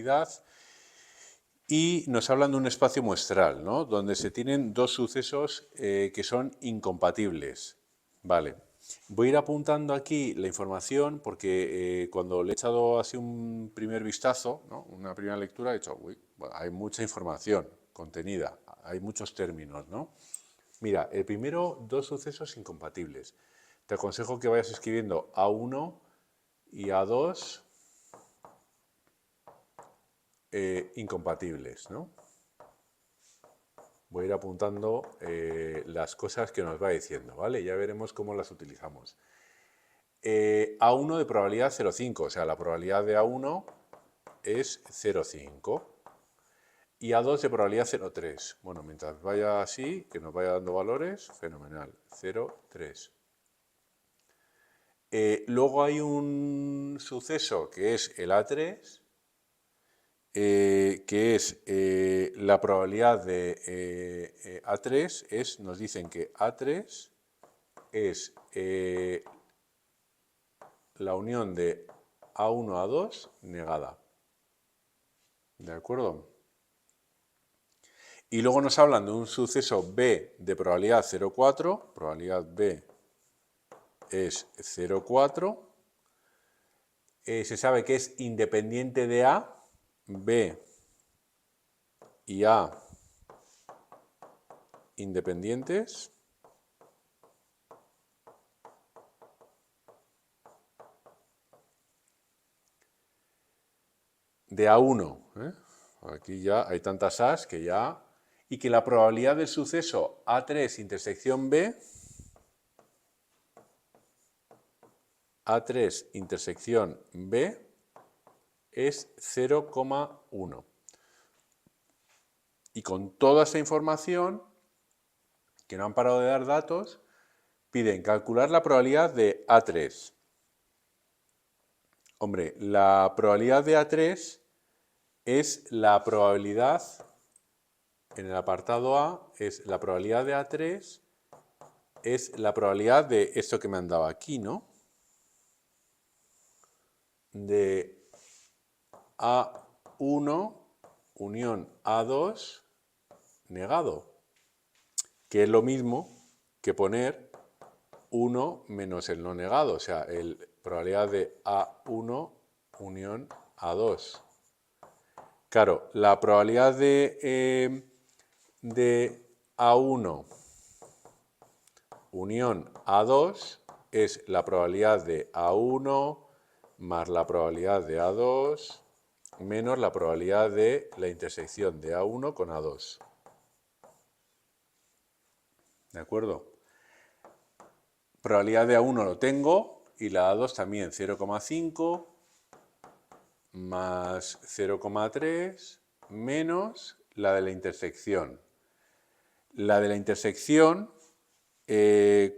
probabilidad y nos hablan de un espacio muestral, ¿no? Donde se tienen dos sucesos que son incompatibles. Vale. Voy a ir apuntando aquí la información porque cuando le he echado así un primer vistazo, ¿no? Una primera lectura, he dicho, uy, bueno, hay mucha información contenida, hay muchos términos, ¿no? Mira, el primero, dos sucesos incompatibles. Te aconsejo que vayas escribiendo A1 y A2 incompatibles, ¿no? Voy a ir apuntando las cosas que nos va diciendo, ¿vale? Ya veremos cómo las utilizamos. A1 de probabilidad 0,5, o sea, la probabilidad de A1 es 0,5. Y A2 de probabilidad 0,3. Bueno, mientras vaya así, que nos vaya dando valores, fenomenal. 0,3. Luego hay un suceso que es el A3, que es la probabilidad de A3, nos dicen que A3 es la unión de A1 a A2 negada. ¿De acuerdo? Y luego nos hablan de un suceso B de probabilidad 0,4, probabilidad B es 0,4, se sabe que es independiente de A, B y A independientes. De A1, aquí ya hay tantas A's que ya... Y que la probabilidad del suceso A3 intersección B, A3 intersección B es 0,1. Y con toda esa información, que no han parado de dar datos, piden calcular la probabilidad de A3. Hombre, la probabilidad de A3 es la probabilidad, en el apartado A, es la probabilidad de A3, es la probabilidad de esto que me han dado aquí, ¿no? De A1 unión A2 negado, que es lo mismo que poner 1 menos el no negado, o sea, la probabilidad de A1 unión A2. Claro, la probabilidad de A1 unión A2 es la probabilidad de A1 más la probabilidad de A2 menos la probabilidad de la intersección de A1 con A2. ¿De acuerdo? Probabilidad de A1 lo tengo y la A2 también, 0,5 más 0,3 menos la de la intersección. La de la intersección,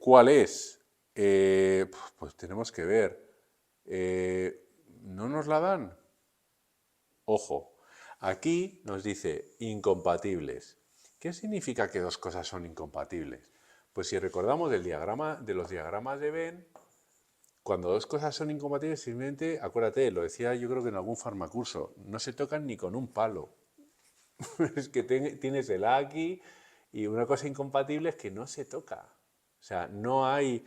¿cuál es? Pues tenemos que ver. ¿No nos la dan? Ojo, aquí nos dice incompatibles. ¿Qué significa que dos cosas son incompatibles? Pues si recordamos del diagrama, de los diagramas de Venn, cuando dos cosas son incompatibles, simplemente, acuérdate, lo decía yo creo que en algún farmacurso, no se tocan ni con un palo. Es que tienes el A aquí y una cosa incompatible es que no se toca. O sea, no hay,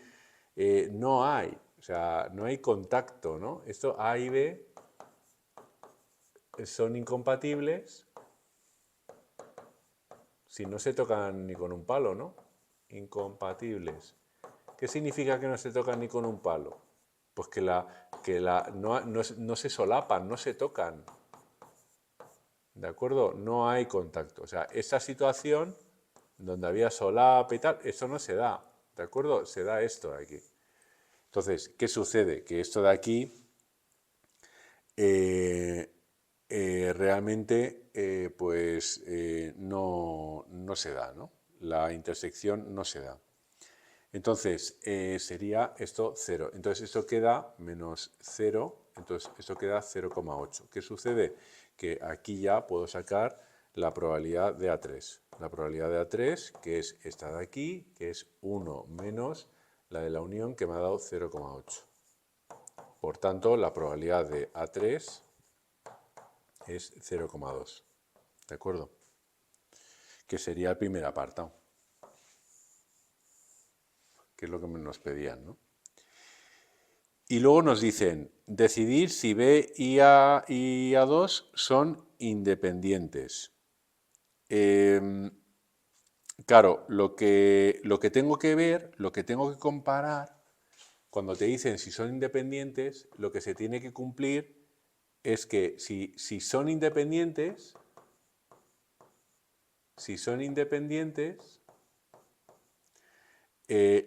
o sea, no hay contacto, ¿no? Esto A y B son incompatibles si no se tocan ni con un palo, ¿no? Incompatibles. ¿Qué significa que no se tocan ni con un palo? Pues que no se solapan, no se tocan. ¿De acuerdo? No hay contacto. O sea, esa situación donde había solapa y tal, eso no se da. ¿De acuerdo? Se da esto de aquí. Entonces, ¿qué sucede? Que esto de aquí realmente no se da, ¿no? La intersección no se da. Entonces, sería esto 0. Entonces, esto queda menos 0, entonces esto queda 0,8. ¿Qué sucede? Que aquí ya puedo sacar la probabilidad de A3. La probabilidad de A3, que es esta de aquí, que es 1 menos la de la unión, que me ha dado 0,8. Por tanto, la probabilidad de A3 es 0,2. ¿De acuerdo? Que sería el primer apartado, que es lo que nos pedían, ¿no? Y luego nos dicen, decidir si B y A2 son independientes. Claro, lo que tengo que ver, lo que tengo que comparar, cuando te dicen si son independientes, lo que se tiene que cumplir es que si son independientes,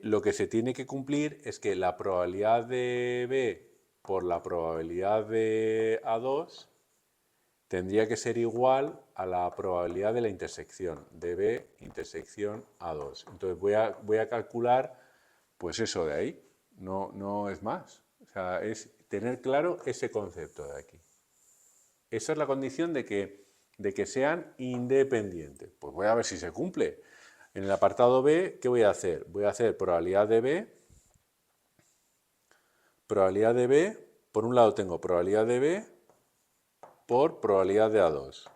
lo que se tiene que cumplir es que la probabilidad de B por la probabilidad de A2 tendría que ser igual a la probabilidad de la intersección, de B intersección A2. Entonces voy a calcular, pues eso de ahí, no es más. O sea, es tener claro ese concepto de aquí. Esa es la condición de que sean independientes. Pues voy a ver si se cumple. En el apartado B, ¿qué voy a hacer? Voy a hacer probabilidad de B, por un lado tengo probabilidad de B por probabilidad de A2.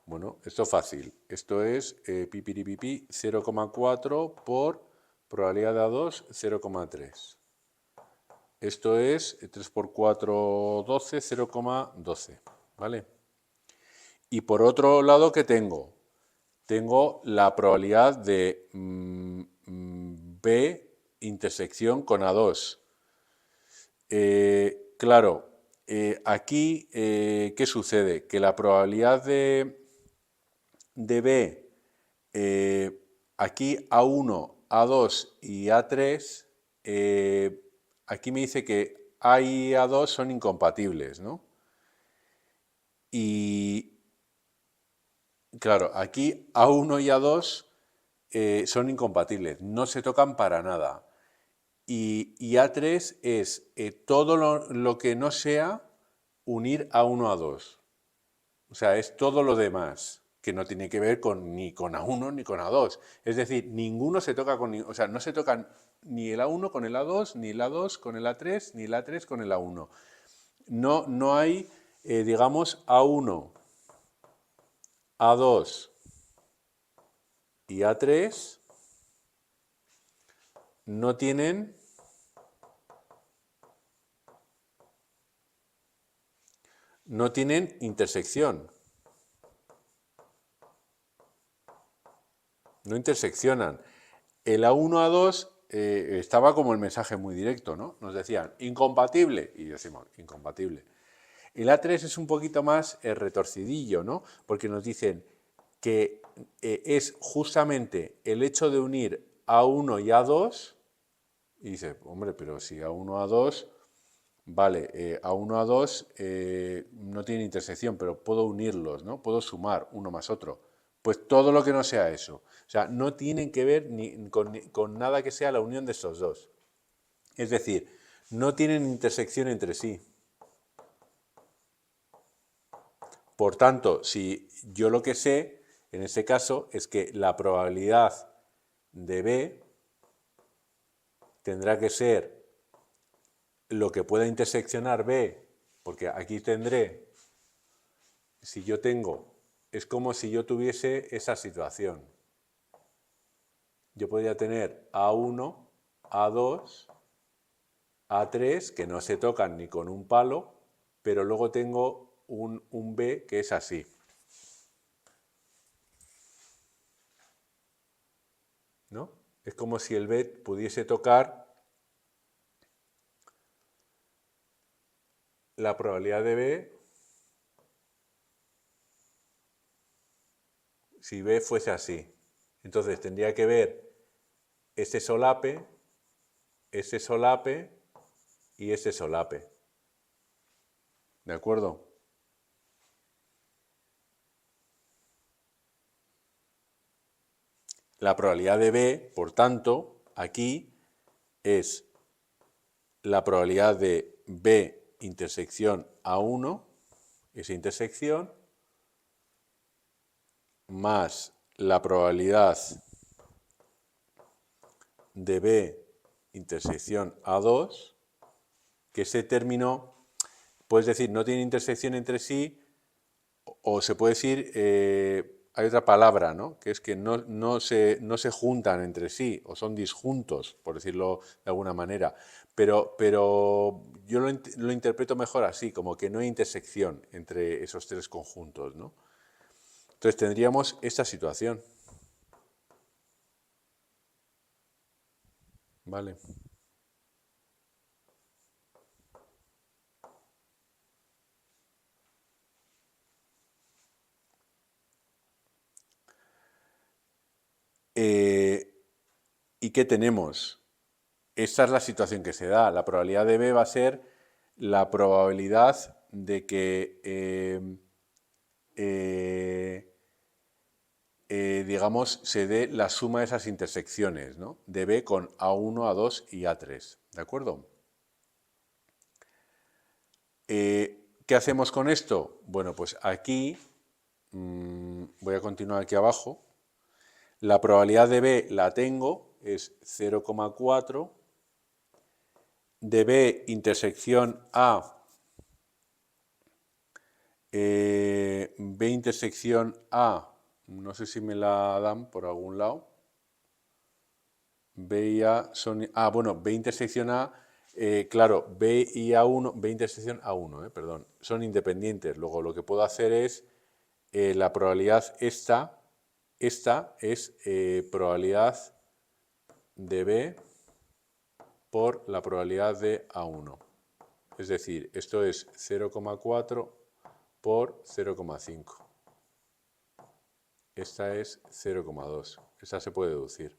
Bueno, esto es fácil. Esto es pipiripipi 0,4 por probabilidad de A2 0,3. Esto es 3 por 4, 12, 0,12. ¿Vale? Y por otro lado, ¿qué tengo? Tengo la probabilidad de B intersección con A2. Claro, aquí, ¿qué sucede? Que la probabilidad de B, aquí A1, A2 y A3, aquí me dice que A y A2 son incompatibles, ¿no? Y claro, aquí A1 y A2 son incompatibles, no se tocan para nada. Y A3 es todo lo que no sea unir A1 a 2. O sea, es todo lo demás, que no tiene que ver ni con A1 ni con A2. Es decir, ninguno se toca con... O sea, no se tocan ni el A1 con el A2, ni el A2 con el A3, ni el A3 con el A1. No hay, digamos, A1, A2 y A3 no tienen intersección. No interseccionan. El A1, A2 estaba como el mensaje muy directo, ¿no? Nos decían incompatible y decimos incompatible. El A3 es un poquito más retorcidillo, ¿no? Porque nos dicen que es justamente el hecho de unir A1 y A2 y dice, hombre, pero si A1, A2, vale, A1, A2 no tiene intersección, pero puedo unirlos, ¿no? Puedo sumar uno más otro. Pues todo lo que no sea eso. O sea, no tienen que ver con nada que sea la unión de estos dos. Es decir, no tienen intersección entre sí. Por tanto, si yo lo que sé, en este caso, es que la probabilidad de B tendrá que ser lo que pueda interseccionar B, porque aquí tendré, si yo tengo, es como si yo tuviese esa situación. Yo podría tener A1, A2, A3, que no se tocan ni con un palo, pero luego tengo un B que es así. ¿No? Es como si el B pudiese tocar la probabilidad de B si B fuese así. Entonces tendría que ver ese solape y ese solape. ¿De acuerdo? La probabilidad de B, por tanto, aquí es la probabilidad de B intersección A1, esa intersección, más la probabilidad de B intersección A2, que ese término, puedes decir, no tiene intersección entre sí, o se puede decir, hay otra palabra, ¿no? Que es que no se juntan entre sí, o son disjuntos, por decirlo de alguna manera. Pero yo lo interpreto mejor así, como que no hay intersección entre esos tres conjuntos, ¿no? Entonces tendríamos esta situación. Vale. ¿Y qué tenemos? Esta es la situación que se da. La probabilidad de B va a ser la probabilidad de que, digamos, se dé la suma de esas intersecciones, ¿no? De B con A1, A2 y A3. ¿De acuerdo? ¿Qué hacemos con esto? Bueno, pues aquí, voy a continuar aquí abajo. La probabilidad de B la tengo, es 0,4. De B intersección A, B intersección A, no sé si me la dan por algún lado. B y A son... Ah, bueno, B intersección A, claro, B y A1, B intersección A1, perdón, son independientes. Luego lo que puedo hacer es, la probabilidad esta es probabilidad de B por la probabilidad de A1. Es decir, esto es 0,4 por 0,5. Esta es 0,2. Esta se puede deducir.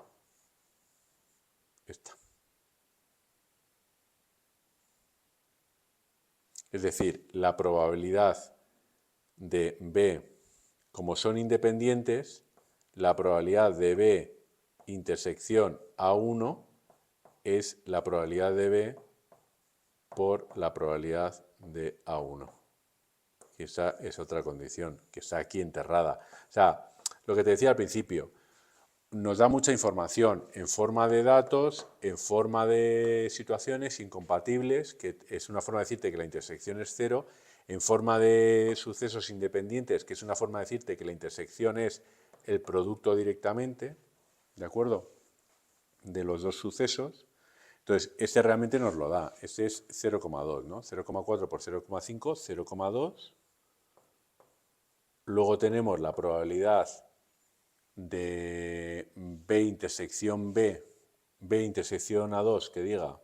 Esta. Es decir, la probabilidad de B, como son independientes, la probabilidad de B intersección A1 es la probabilidad de B por la probabilidad de A1. Y esa es otra condición, que está aquí enterrada. O sea, lo que te decía al principio, nos da mucha información en forma de datos, en forma de situaciones incompatibles, que es una forma de decirte que la intersección es cero, en forma de sucesos independientes, que es una forma de decirte que la intersección es el producto directamente, ¿de acuerdo?, de los dos sucesos. Entonces, este realmente nos lo da. Este es 0,2, ¿no? 0,4 por 0,5, 0,2. Luego tenemos la probabilidad de B intersección B, B intersección A2, que diga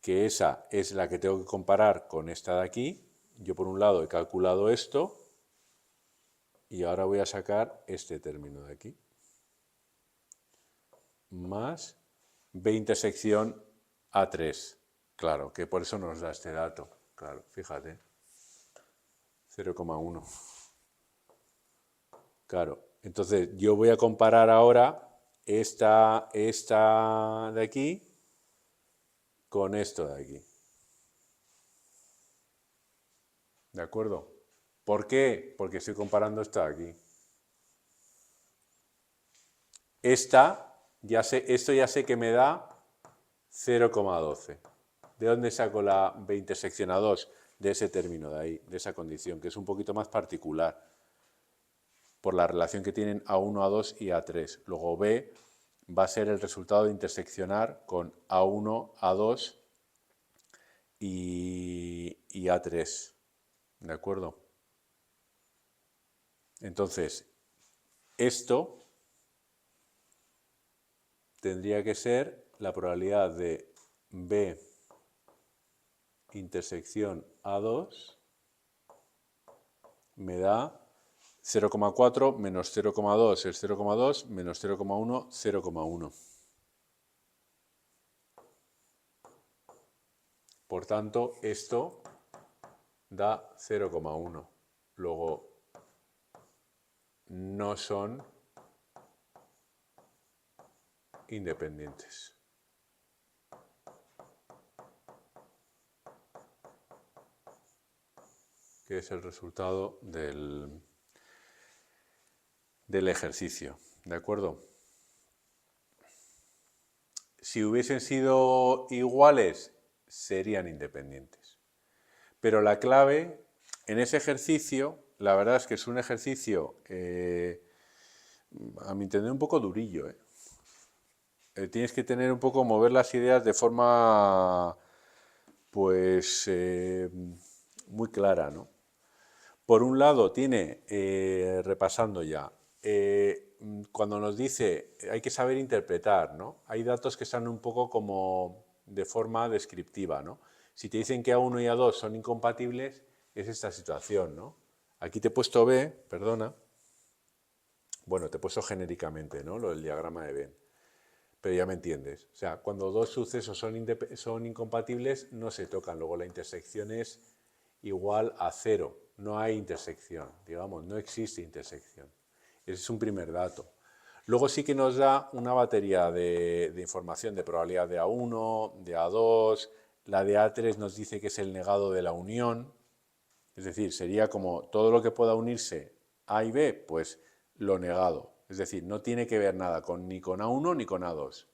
que esa es la que tengo que comparar con esta de aquí. Yo por un lado he calculado esto y ahora voy a sacar este término de aquí. Más B intersección A3. Claro, que por eso nos da este dato. Claro, fíjate. 0,1. Claro, entonces yo voy a comparar ahora esta de aquí con esto de aquí. ¿De acuerdo? ¿Por qué? Porque estoy comparando esta de aquí. Esto ya sé que me da 0,12. ¿De dónde saco la B intersección a 2? De ese término de ahí, de esa condición, que es un poquito más particular, por la relación que tienen A1, A2 y A3. Luego B va a ser el resultado de interseccionar con A1, A2 y A3. ¿De acuerdo? Entonces, esto tendría que ser la probabilidad de B intersección A2 me da 0,4 menos 0,2 es 0,2 menos 0,1, 0,1. Por tanto, esto da 0,1. Luego, no son independientes. Que es el resultado del ejercicio. ¿De acuerdo? Si hubiesen sido iguales, serían independientes. Pero la clave en ese ejercicio, la verdad es que es un ejercicio, a mi entender, un poco durillo, ¿eh? Tienes que tener un poco, mover las ideas de forma, pues, muy clara, ¿no? Por un lado, tiene, repasando ya, cuando nos dice hay que saber interpretar, ¿no? Hay datos que están un poco como de forma descriptiva, ¿no? Si te dicen que A1 y A2 son incompatibles, es esta situación, ¿no? Aquí te he puesto B, perdona, bueno, te he puesto genéricamente, ¿no? Lo del diagrama de Venn, pero ya me entiendes. O sea, cuando dos sucesos son incompatibles, no se tocan. Luego la intersección es igual a 0. No hay intersección, digamos, no existe intersección. Ese es un primer dato. Luego sí que nos da una batería de información de probabilidad de A1, de A2, la de A3 nos dice que es el negado de la unión, es decir, sería como todo lo que pueda unirse A y B, pues lo negado. Es decir, no tiene que ver nada ni con A1 ni con A2.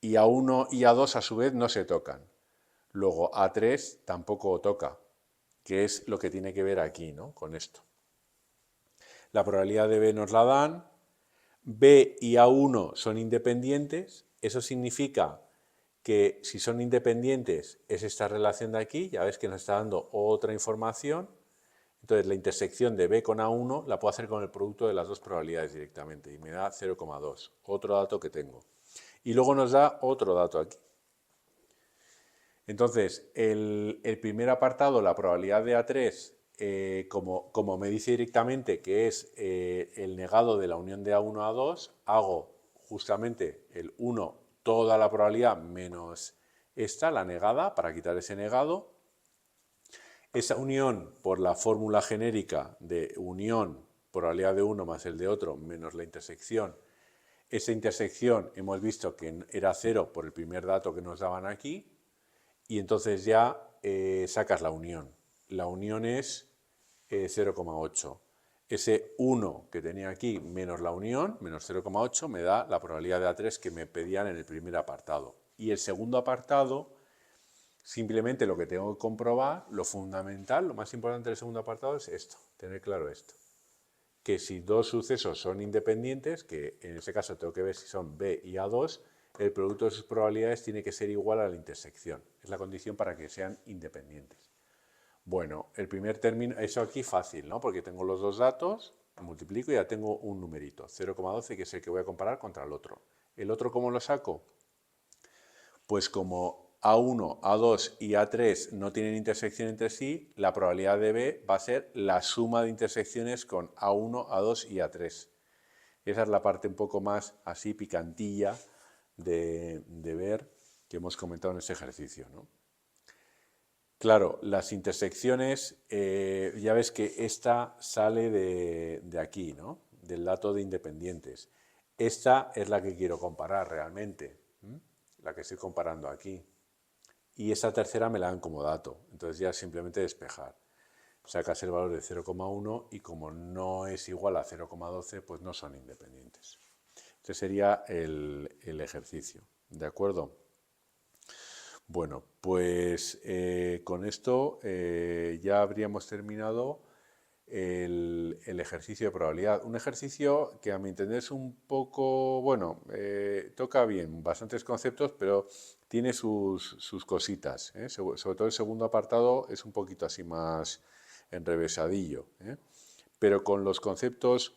Y A1 y A2 a su vez no se tocan. Luego A3 tampoco toca, que es lo que tiene que ver aquí, ¿no? Con esto. La probabilidad de B nos la dan. B y A1 son independientes. Eso significa que si son independientes es esta relación de aquí. Ya ves que nos está dando otra información. Entonces la intersección de B con A1 la puedo hacer con el producto de las dos probabilidades directamente y me da 0,2. Otro dato que tengo. Y luego nos da otro dato aquí. Entonces, el primer apartado, la probabilidad de A3, como me dice directamente que es el negado de la unión de A1 a A2, hago justamente el 1, toda la probabilidad menos esta, la negada, para quitar ese negado. Esa unión, por la fórmula genérica de unión, probabilidad de uno más el de otro, menos la intersección. Esa intersección hemos visto que era 0 por el primer dato que nos daban aquí, y entonces ya sacas la unión. La unión es 0,8. Ese 1 que tenía aquí menos la unión, menos 0,8, me da la probabilidad de A3 que me pedían en el primer apartado. Y el segundo apartado, simplemente lo que tengo que comprobar, lo fundamental, lo más importante del segundo apartado es esto, tener claro esto. Que si dos sucesos son independientes, que en ese caso tengo que ver si son B y A2, el producto de sus probabilidades tiene que ser igual a la intersección. Es la condición para que sean independientes. Bueno, el primer término, eso aquí fácil, ¿no? Porque tengo los dos datos, multiplico y ya tengo un numerito, 0,12, que es el que voy a comparar contra el otro. ¿El otro cómo lo saco? Pues como A1, A2 y A3 no tienen intersección entre sí, la probabilidad de B va a ser la suma de intersecciones con A1, A2 y A3. Esa es la parte un poco más así picantilla de ver que hemos comentado en este ejercicio, ¿no? Claro, las intersecciones, ya ves que esta sale de aquí, ¿no? Del dato de independientes. Esta es la que quiero comparar realmente, la que estoy comparando aquí. Y esta tercera me la dan como dato, entonces ya simplemente despejar. Sacas el valor de 0,1 y como no es igual a 0,12, pues no son independientes. Este sería el ejercicio, ¿de acuerdo? Bueno, pues con esto ya habríamos terminado el ejercicio de probabilidad. Un ejercicio que a mi entender es un poco, bueno, toca bien, bastantes conceptos, pero tiene sus cositas, ¿eh? Sobre todo el segundo apartado es un poquito así más enrevesadillo, ¿eh? Pero con los conceptos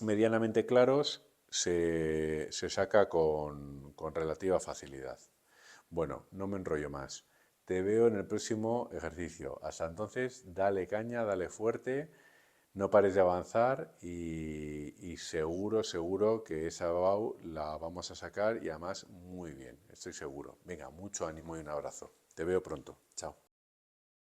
medianamente claros se saca con relativa facilidad. Bueno, no me enrollo más. Te veo en el próximo ejercicio. Hasta entonces, dale caña, dale fuerte, no pares de avanzar y seguro que esa BAU la vamos a sacar y además muy bien, estoy seguro. Venga, mucho ánimo y un abrazo. Te veo pronto. Chao.